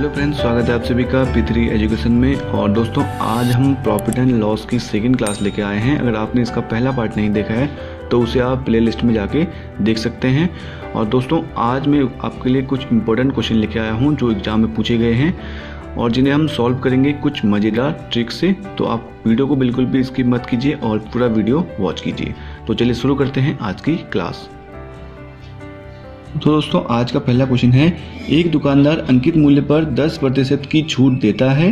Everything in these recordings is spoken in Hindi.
हेलो फ्रेंड्स, स्वागत है आप सभी का P3 एजुकेशन में। और दोस्तों, आज हम प्रॉफिट एंड लॉस की सेकंड क्लास लेके आए हैं। अगर आपने इसका पहला पार्ट नहीं देखा है तो उसे आप प्लेलिस्ट में जाके देख सकते हैं। और दोस्तों, आज मैं आपके लिए कुछ इंपॉर्टेंट क्वेश्चन लेके आया हूं जो एग्जाम में पूछे गए हैं और जिन्हें हम सॉल्व करेंगे कुछ मज़ेदार ट्रिक से। तो आप वीडियो को बिल्कुल भी स्किप मत कीजिए और पूरा वीडियो वॉच कीजिए। तो चलिए शुरू करते हैं आज की क्लास। तो दोस्तों, आज का पहला क्वेश्चन है, एक दुकानदार अंकित मूल्य पर 10% की छूट देता है।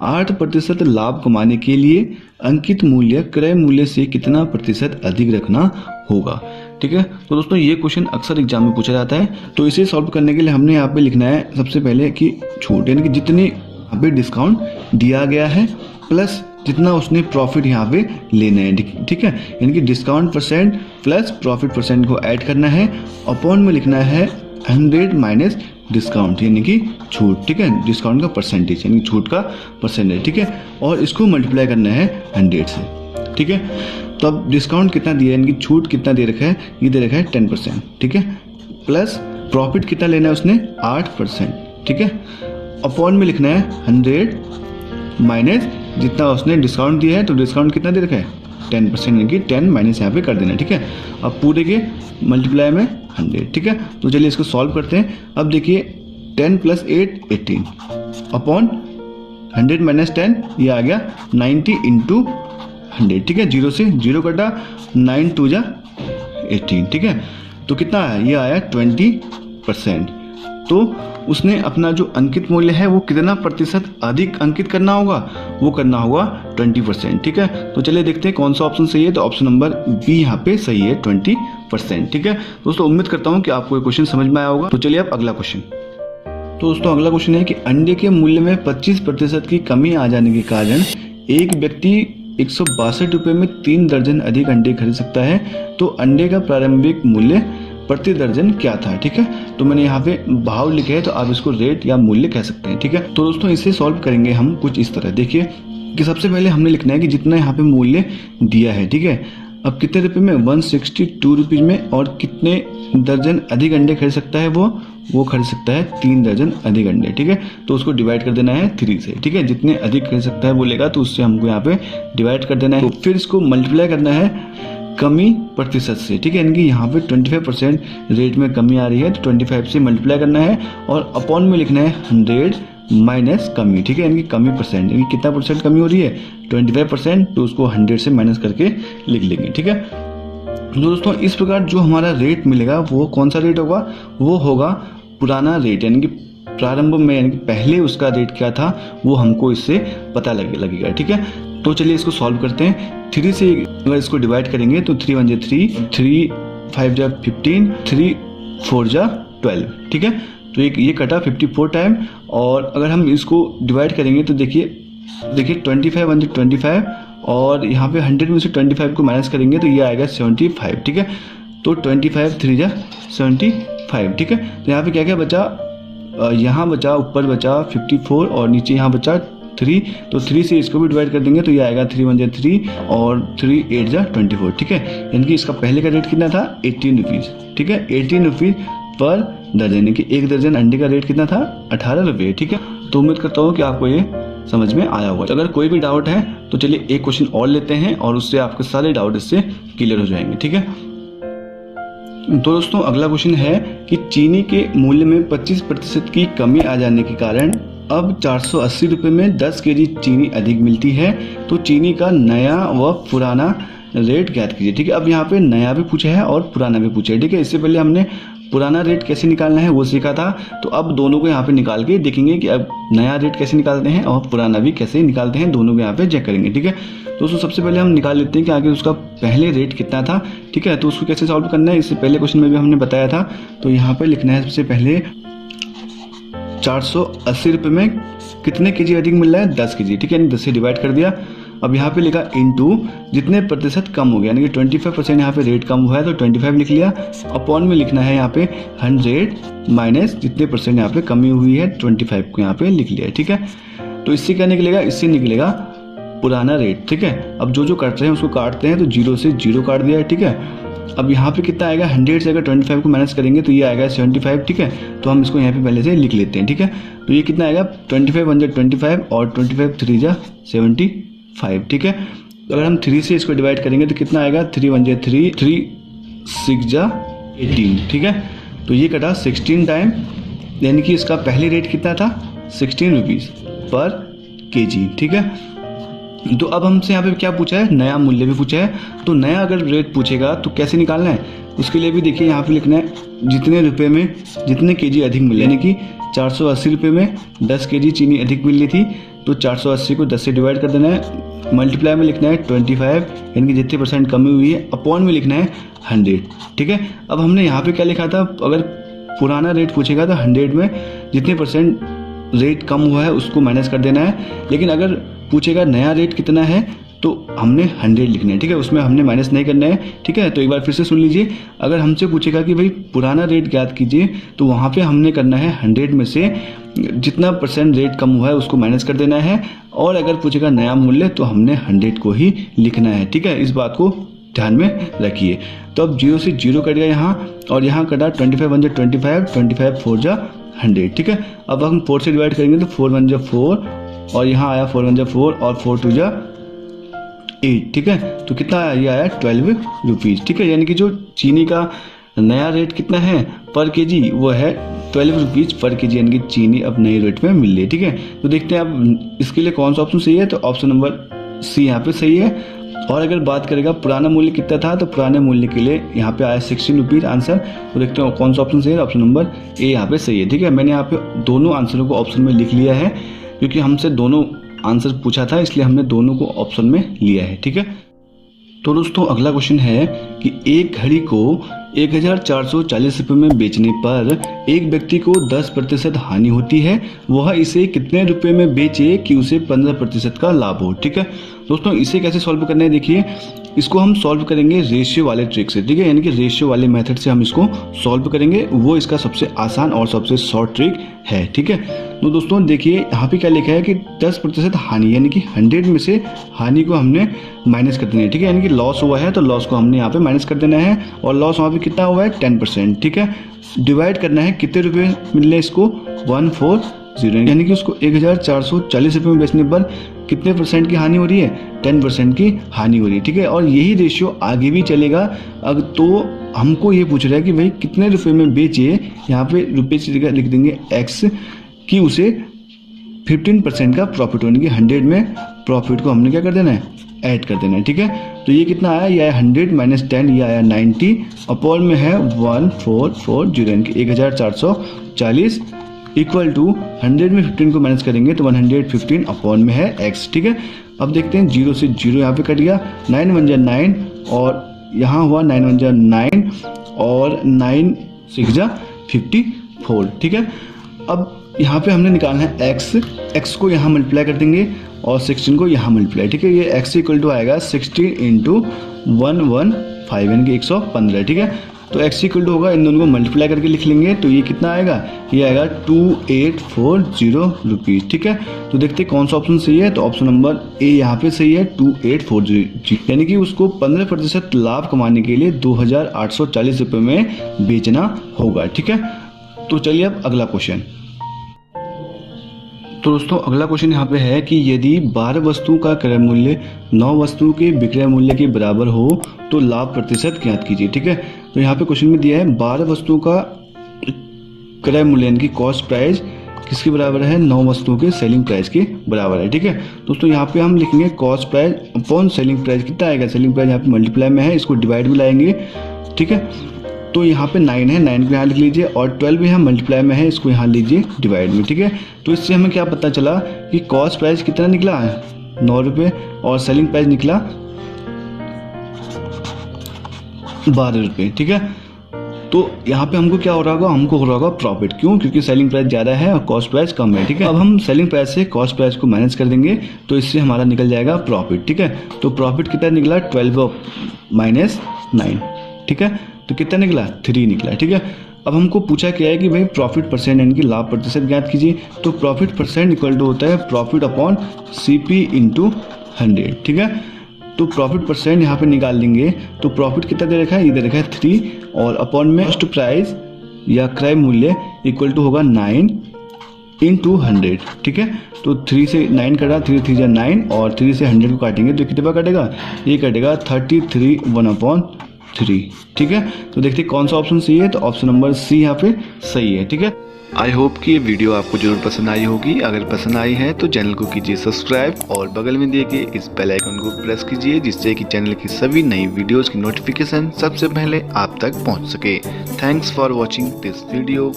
8% लाभ कमाने के लिए अंकित मूल्य क्रय मूल्य से कितना प्रतिशत अधिक रखना होगा। ठीक है, तो दोस्तों ये क्वेश्चन अक्सर एग्जाम में पूछा जाता है। तो इसे सॉल्व करने के लिए हमने यहाँ पे लिखना है सबसे पहले कि छूट यानी कि जितने यहाँ पे डिस्काउंट दिया गया है प्लस जितना उसने प्रॉफिट यहाँ पे लेना है। ठीक है, यानी कि discount percent plus profit percent को ऐड करना है। अपॉन में लिखना है 100 माइनस डिस्काउंट यानी कि छूट। ठीक है, डिस्काउंट का परसेंटेज यानी छूट का परसेंटेज। ठीक है, और इसको मल्टीप्लाई करना है 100 से। ठीक है, तो अब डिस्काउंट कितना दिया है यानी कि छूट कितना दे रखा है, ये दे रखा है 10%। ठीक है, प्लस प्रॉफिट कितना लेना है उसने 8%। ठीक है, अपॉन में लिखना है 100 माइनस जितना उसने डिस्काउंट दिया है। तो डिस्काउंट कितना दे रखा है 10% यानी कि 10 माइनस यहाँ पे कर देना। ठीक है, अब पूरे के मल्टीप्लाई में 100। ठीक है, तो चलिए इसको सॉल्व करते हैं। अब देखिए 10 + 8 18 अपॉन 100 माइनस 10 ये आ गया 90 × 100। ठीक है, 0 से 0 कटा, 9 2 जा 18। ठीक है, तो कितना आया, ये आया 20%। तो उसने अपना जो अंकित मूल्य है वो कितना प्रतिशत अधिक अंकित करना होगा, वो करना होगा 20%। ठीक है, तो चलिए देखते हैं कौन सा ऑप्शन सही है। तो ऑप्शन नंबर बी यहाँ पे सही है, 20%। ठीक है दोस्तों, उम्मीद करता हूँ कि आपको ये क्वेश्चन समझ में आया होगा। तो चलिए अब अगला क्वेश्चन। तो दोस्तों अगला क्वेश्चन है कि अंडे के मूल्य में 25% की कमी आ जाने के कारण एक व्यक्ति 162 रुपये में 3 दर्जन अधिक अंडे खरीद सकता है। तो अंडे का प्रारंभिक मूल्य प्रति दर्जन क्या था। ठीक है, तो मैंने यहाँ पे भाव लिखे है, तो आप इसको रेट या मूल्य कह सकते हैं। ठीक है, तो दोस्तों इसे सॉल्व करेंगे हम कुछ इस तरह। देखिए कि सबसे पहले हमने लिखना है कि जितना यहाँ पे मूल्य दिया है। ठीक है, अब कितने रुपए में 162 रुपीज़ में, और कितने दर्जन अधिक अंडे खरीद सकता है वो खरीद सकता है 3 दर्जन अधिक अंडे। ठीक है, तो उसको डिवाइड कर देना है 3 से। ठीक है, जितने अधिक खरीद सकता है बोलेगा तो उससे हमको यहाँ पे डिवाइड कर देना है। तो फिर इसको मल्टीप्लाई करना है कमी प्रतिशत से। ठीक है, यानी कि यहाँ पे 25% रेट में कमी आ रही है तो 25 से मल्टीप्लाई करना है और अपॉन में लिखना है 100 माइनस कमी। ठीक है, यानी कि कमी परसेंट, यानी कितना परसेंट कमी हो रही है 25%, तो उसको 100 से माइनस करके लिख लेंगे। ठीक है, तो दोस्तों इस प्रकार जो हमारा रेट मिलेगा वो कौन सा रेट होगा, वो होगा पुराना रेट, यानी कि प्रारंभ में यानी कि पहले उसका रेट क्या था वो हमको इससे पता लगेगा। ठीक है, तो चलिए इसको सॉल्व करते हैं। 3 से अगर इसको डिवाइड करेंगे तो 3 1 3, 3 5 जा 15, 3 4 जा 12। ठीक है, तो ये कटा 54 टाइम। और अगर हम इसको डिवाइड करेंगे तो देखिए 25 1 25, और यहाँ पे 100 में से 25 को माइनस करेंगे तो ये आएगा 75। ठीक है, तो 25 3 जा 75। ठीक है, तो यहाँ पे क्या क्या बचा, यहाँ बचा, ऊपर बचा 54 और नीचे यहाँ बचा 3। तो 3 से इसको भी डिवाइड कर देंगे तो ये आएगा 3 1 3 और 3 8 जा 24। ठीक है, यानी कि इसका पहले का रेट कितना था 18 रुपीज़। ठीक है, 18 रुपीज़ पर दर्जन, यानी कि एक दर्जन अंडे का रेट कितना था 18 रुपये। ठीक है, तो उम्मीद करता हूँ कि आपको ये समझ में आया होगा। तो अगर कोई भी डाउट है तो चलिए एक क्वेश्चन और लेते हैं और उससे आपके सारे डाउट इससे क्लियर हो जाएंगे। ठीक है, तो दोस्तों अगला क्वेश्चन है कि चीनी के मूल्य में 25% की कमी आ जाने के कारण अब 480 रुपये में 10 केजी चीनी अधिक मिलती है। तो चीनी का नया व पुराना रेट ज्ञात कीजिए। ठीक है, अब यहाँ पे नया भी पूछा है और पुराना भी पूछा है। ठीक है, इससे पहले हमने पुराना रेट कैसे निकालना है वो सीखा था, तो अब दोनों को यहाँ पे निकाल के देखेंगे कि अब नया रेट कैसे निकालते हैं और पुराना भी कैसे निकालते हैं, दोनों को यहाँ पे चेक करेंगे। ठीक है, तो दोस्तों सबसे पहले हम निकाल लेते हैं कि आगे उसका पहले रेट कितना था। ठीक है, तो उसको कैसे सॉल्व करना है इससे पहले क्वेश्चन में भी हमने बताया था। तो यहाँ पे लिखना है सबसे पहले 480 रुपये में कितने केजी अधिक मिल रहा है 10 केजी। ठीक है, 10 से डिवाइड कर दिया। अब यहाँ पे लिखा इनटू जितने प्रतिशत कम हो गया, यानी कि 25% यहाँ पे रेट कम हुआ है तो 25 लिख लिया। अपॉन में लिखना है यहाँ पे 100 माइनस जितने परसेंट यहाँ पे कमी हुई है 25 को यहाँ पे लिख लिया। ठीक है, तो इससे क्या निकलेगा, इससे निकलेगा पुराना रेट। ठीक है, अब जो जो काट रहे हैं उसको काटते हैं तो 0 से 0 काट दिया है। ठीक है, अब यहाँ पे कितना आएगा, 100 से अगर 25 को माइनस करेंगे तो ये आएगा 75, ठीक है। तो हम इसको यहाँ पे पहले से लिख लेते हैं, ठीक है। तो ये कितना आएगा, 25 1 जा 25 और 25 3 जा 75, ठीक है। तो अगर हम 3 से इसको डिवाइड करेंगे तो कितना आएगा, 3 1 जा 3, 3 6 जा 18, ठीक है। तो ये कटा 16 टाइम, यानी कि इसका पहले रेट कितना था, 16 रुपीज़ पर केजी, ठीक है। तो अब हमसे यहाँ पे क्या पूछा है, नया मूल्य भी पूछा है। तो नया अगर रेट पूछेगा तो कैसे निकालना है, उसके लिए भी देखिए यहाँ पे लिखना है जितने रुपए में जितने केजी अधिक मिले, यानी कि 480 रुपये में 10 केजी चीनी अधिक मिल रही थी, तो 480 को 10 से डिवाइड कर देना है, मल्टीप्लाई में लिखना है 25, यानी कि जितने परसेंट कमी हुई है, अपॉन में लिखना है 100, ठीक है। अब हमने यहाँ पे क्या लिखा था, अगर पुराना रेट पूछेगा तो 100 में जितने परसेंट रेट कम हुआ है उसको माइनस कर देना है, लेकिन अगर पूछेगा नया रेट कितना है तो हमने 100 लिखना है, ठीक है, उसमें हमने माइनस नहीं करना है, ठीक है। तो एक बार फिर से सुन लीजिए, अगर हमसे पूछेगा कि भाई पुराना रेट ज्ञात कीजिए तो वहाँ पे हमने करना है 100 में से जितना परसेंट रेट कम हुआ है उसको माइनस कर देना है, और अगर पूछेगा नया मूल्य तो हमने 100 को ही लिखना है, ठीक है। इस बात को ध्यान में रखिए। तो अब 0 से 0 कट गया यहाँ, और यहाँ कटा 25 1 जा 25, 25 4 जा 100, ठीक है। अब हम 4 से डिवाइड करेंगे तो 4 1 जा 4, और यहाँ आया 4 1 जा 4 और 4 2 जा 8, ठीक है। तो कितना आया, ये आया 12 रुपीज़, ठीक है। यानी कि जो चीनी का नया रेट कितना है पर केजी, वो है 12 रुपीज़ पर केजी, यानी कि चीनी अब नए रेट में मिल रही है, ठीक है। तो देखते हैं अब इसके लिए कौन सा ऑप्शन सही है, तो ऑप्शन नंबर सी यहाँ पे सही है। और अगर बात करेगा पुराना मूल्य कितना था, तो पुराने मूल्य के लिए यहाँ पे आया 16 रुपीज़ आंसर। तो देखते हैं कौन सा ऑप्शन सही है, ऑप्शन नंबर ए यहाँ पे सही है, ठीक है। मैंने यहाँ पे दोनों आंसरों को ऑप्शन में लिख लिया है, क्योंकि हमसे दोनों आंसर पूछा था, इसलिए हमने दोनों को ऑप्शन में लिया है, ठीक है। तो दोस्तों अगला क्वेश्चन है कि एक घड़ी को 1440 रुपये में बेचने पर एक व्यक्ति को 10% हानि होती है, वह इसे कितने रुपए में बेचे कि उसे 15% का लाभ हो, ठीक है। दोस्तों इसे कैसे सॉल्व करना है, देखिए इसको हम सॉल्व करेंगे रेशियो वाले ट्रिक से, ठीक है, यानी कि रेशियो वाले मेथड से हम इसको सॉल्व करेंगे, वो इसका सबसे आसान और सबसे शॉर्ट ट्रिक है, ठीक है। तो दोस्तों देखिए यहाँ पे क्या लिखा है कि 10% हानि, यानी कि 100 में से हानि को हमने माइनस कर देना है, ठीक है, यानी कि लॉस हुआ है तो लॉस को हमने यहाँ पे माइनस कर देना है, और लॉस वहाँ पे कितना हुआ है 10%, ठीक है। डिवाइड करना है कितने रुपए मिल रहे इसको, 140, यानी कि उसको 1440 रुपये में बेचने पर कितने परसेंट की हानि हो रही है, 10% की हानि हो रही है, ठीक है। और यही रेशियो आगे भी चलेगा। अब तो हमको ये पूछ रहा है कि भाई कितने रुपए में बेचे, यहाँ पे रुपये की जगह लिख देंगे एक्स, कि उसे 15% का प्रॉफिट, यानी कि 100 में प्रॉफिट को हमने क्या कर देना है, ऐड कर देना है, ठीक है। तो ये कितना आया, ये आया 100 माइनस 10, ये आया 90, अपॉन में है 1440, यानी कि 1440 इक्वल टू 100 में 15 को माइनस करेंगे तो 115 अपॉन में है x, ठीक है। अब देखते हैं 0 से 0 यहाँ पे कट गया, 9 1 जा 9, और यहाँ हुआ 9 1 जा 9, और 9 6 जा 54, ठीक है। अब यहाँ पे हमने निकालना है x को यहाँ मल्टीप्लाई कर देंगे और 16 को यहाँ मल्टीप्लाई, ठीक है। ये x इक्वल टू आएगा 16 इंटू 115, यानी कि 115, ठीक है। तो x इक्वल टू होगा, इन दोनों को मल्टीप्लाई करके लिख लेंगे तो ये कितना आएगा, ये आएगा 2840 रुपीज़, ठीक है। तो देखते हैं कौन सा ऑप्शन सही है, तो ऑप्शन नंबर ए यहाँ पे सही है, 2840, यानी कि उसको 15% लाभ कमाने के लिए 2840 रुपये में बेचना होगा, ठीक है। तो चलिए अब अगला क्वेश्चन। तो दोस्तों अगला क्वेश्चन यहाँ पे है कि यदि 12 वस्तुओं का क्रय मूल्य 9 वस्तुओं के विक्रय मूल्य के बराबर हो तो लाभ प्रतिशत ज्ञात कीजिए, ठीक है। तो यहाँ पे क्वेश्चन में दिया है 12 वस्तुओं का क्रय मूल्य, यानी कि कॉस्ट प्राइस किसके बराबर है, 9 वस्तुओं के सेलिंग प्राइस के बराबर है, ठीक है। दोस्तों यहाँ पे हम लिखेंगे cost price upon selling price, कितना आएगा, सेलिंग प्राइस यहाँ पे मल्टीप्लाई में है, इसको डिवाइड भी लाएंगे, ठीक है। तो यहाँ पे 9 है, 9 को यहाँ लिख लीजिए, और 12 यहाँ मल्टीप्लाई में है, इसको यहाँ लीजिए डिवाइड में, ठीक है। तो इससे हमें क्या पता चला कि कॉस्ट प्राइस कितना निकला है, 9 रुपये, और सेलिंग प्राइस निकला 12 रुपये, ठीक है। तो यहाँ पे हमको क्या हो रहा होगा, हमको हो रहा होगा प्रॉफिट, क्यों, क्योंकि सेलिंग प्राइस ज़्यादा है और कॉस्ट प्राइस कम है, ठीक है। अब हम सेलिंग प्राइस से कॉस्ट प्राइस को माइनस कर देंगे तो इससे हमारा निकल जाएगा प्रॉफिट, ठीक है। तो प्रॉफिट कितना निकला, 12 माइनस 9, ठीक है। तो कितना निकला, 3 निकला, ठीक है। अब हमको पूछा क्या है कि भाई प्रॉफिट परसेंट, यानी कि लाभ प्रतिशत ज्ञात कीजिए। तो प्रॉफिट परसेंट इक्वल टू होता है प्रॉफिट अपॉन CP इंटू 100, ठीक है। तो प्रॉफिट परसेंट यहाँ पे निकाल लेंगे तो प्रॉफिट कितना दे रखा है, ये दे रखा है 3 और अपॉन में फर्स्ट प्राइस या क्रय मूल्य इक्वल टू होगा 9 इंटू 100। ठीक है, तो 3 से 9 कटा, 3 3 9 और 3 से 100 को काटेंगे तो कितने पर कटेगा, ये कटेगा 33 1/3। ठीक है, तो देखते हैं कौन सा ऑप्शन सही है, तो ऑप्शन नंबर सी यहाँ पे सही है। ठीक है, आई होप कि ये वीडियो आपको जरूर पसंद आई होगी। अगर पसंद आई है तो चैनल को कीजिए सब्सक्राइब और बगल में दिए गए इस बेल आइकन को प्रेस कीजिए, जिससे कि चैनल की सभी नई वीडियोस की नोटिफिकेशन सबसे पहले आप तक पहुंच सके। Thanks for watching this video.